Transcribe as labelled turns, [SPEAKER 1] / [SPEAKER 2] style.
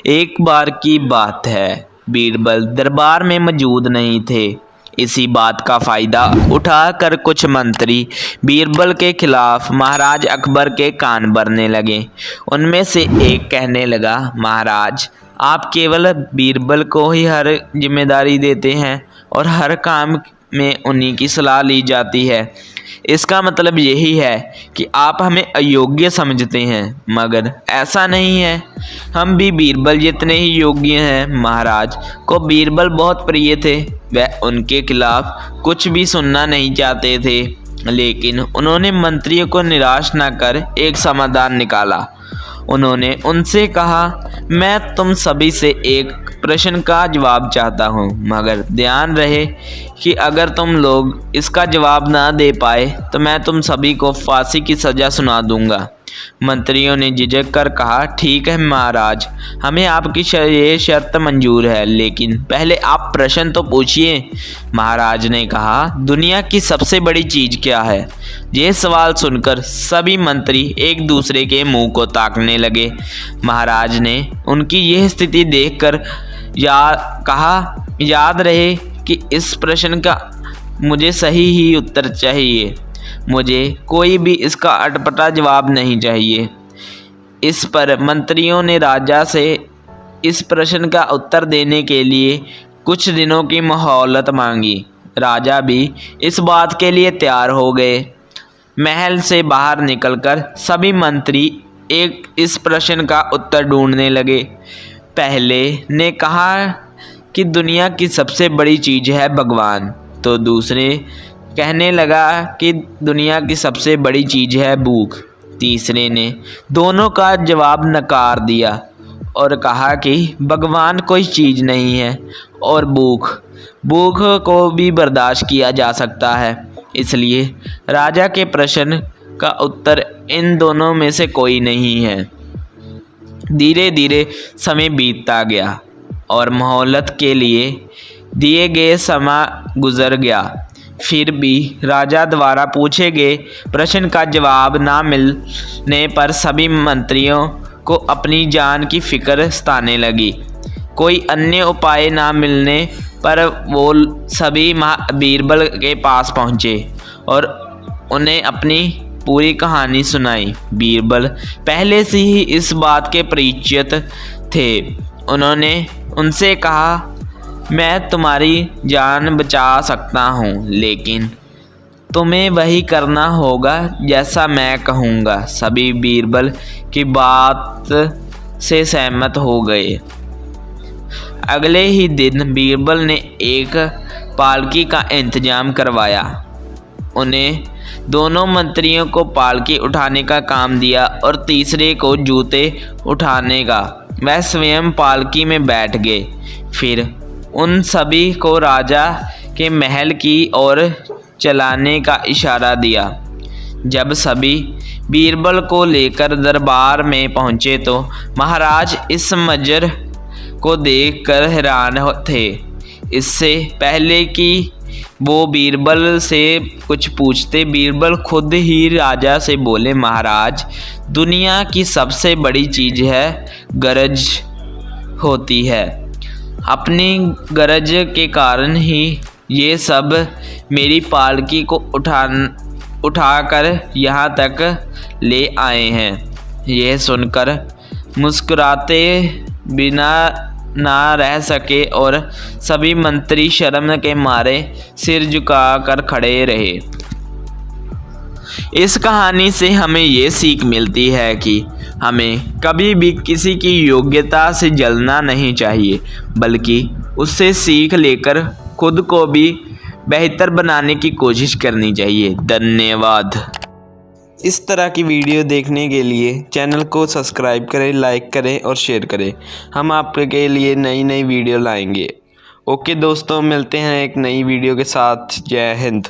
[SPEAKER 1] एक बार की बात है, बीरबल दरबार में मौजूद नहीं थे। इसी बात का फ़ायदा उठाकर कुछ मंत्री बीरबल के खिलाफ महाराज अकबर के कान भरने लगे। उनमें से एक कहने लगा, महाराज आप केवल बीरबल को ही हर जिम्मेदारी देते हैं और हर काम में उन्हीं की सलाह ली जाती है। इसका मतलब यही है कि आप हमें अयोग्य समझते हैं, मगर ऐसा नहीं है। हम भी बीरबल जितने ही योग्य हैं। महाराज को बीरबल बहुत प्रिय थे। वह उनके खिलाफ कुछ भी सुनना नहीं चाहते थे, लेकिन उन्होंने मंत्रियों को निराश न कर एक समाधान निकाला। उन्होंने उनसे कहा, मैं तुम सभी से एक प्रश्न का जवाब चाहता हूँ, मगर ध्यान रहे कि अगर तुम लोग इसका जवाब ना दे पाए तो मैं तुम सभी को फांसी की सज़ा सुना दूंगा। मंत्रियों ने झिझक कर कहा, ठीक है महाराज, हमें आपकी ये शर्त मंजूर है, लेकिन पहले आप प्रश्न तो पूछिए। महाराज ने कहा, दुनिया की सबसे बड़ी चीज़ क्या है? ये सवाल सुनकर सभी मंत्री एक दूसरे के मुंह को ताकने लगे। महाराज ने उनकी यह स्थिति देखकर कहा, याद रहे कि इस प्रश्न का मुझे सही ही उत्तर चाहिए। मुझे कोई भी इसका अटपटा जवाब नहीं चाहिए। इस पर मंत्रियों ने राजा से इस प्रश्न का उत्तर देने के लिए कुछ दिनों की मोहलत मांगी। राजा भी इस बात के लिए तैयार हो गए। महल से बाहर निकलकर सभी मंत्री इस प्रश्न का उत्तर ढूंढने लगे। पहले ने कहा कि दुनिया की सबसे बड़ी चीज़ है भगवान, तो दूसरे कहने लगा कि दुनिया की सबसे बड़ी चीज़ है भूख। तीसरे ने दोनों का जवाब नकार दिया और कहा कि भगवान कोई चीज़ नहीं है और भूख को भी बर्दाश्त किया जा सकता है। इसलिए राजा के प्रश्न का उत्तर इन दोनों में से कोई नहीं है। धीरे धीरे समय बीतता गया और मोहलत के लिए दिए गए समय गुजर गया। फिर भी राजा द्वारा पूछे गए प्रश्न का जवाब ना मिलने पर सभी मंत्रियों को अपनी जान की फिक्र सताने लगी। कोई अन्य उपाय ना मिलने पर वो सभी बीरबल के पास पहुँचे और उन्हें अपनी पूरी कहानी सुनाई। बीरबल पहले से ही इस बात के परिचित थे। उन्होंने उनसे कहा, मैं तुम्हारी जान बचा सकता हूँ, लेकिन तुम्हें वही करना होगा जैसा मैं कहूँगा। सभी बीरबल की बात से सहमत हो गए। अगले ही दिन बीरबल ने एक पालकी का इंतजाम करवाया। उन्हें दोनों मंत्रियों को पालकी उठाने का काम दिया और तीसरे को जूते उठाने का। वह स्वयं पालकी में बैठ गए। फिर उन सभी को राजा के महल की ओर चलाने का इशारा दिया। जब सभी बीरबल को लेकर दरबार में पहुंचे तो महाराज इस मंजर को देखकर हैरान थे। इससे पहले कि वो बीरबल से कुछ पूछते, बीरबल खुद ही राजा से बोले, महाराज दुनिया की सबसे बड़ी चीज़ है गरज होती है। अपनी गरज के कारण ही ये सब मेरी पालकी को उठाकर यहाँ तक ले आए हैं। यह सुनकर मुस्कुराते बिना ना रह सके और सभी मंत्री शर्म के मारे सिर झुकाकर खड़े रहे। इस कहानी से हमें ये सीख मिलती है कि हमें कभी भी किसी की योग्यता से जलना नहीं चाहिए, बल्कि उससे सीख लेकर खुद को भी बेहतर बनाने की कोशिश करनी चाहिए। धन्यवाद। इस तरह की वीडियो देखने के लिए चैनल को सब्सक्राइब करें, लाइक करें और शेयर करें। हम आपके लिए नई नई वीडियो लाएंगे। ओके दोस्तों, मिलते हैं एक नई वीडियो के साथ। जय हिंद।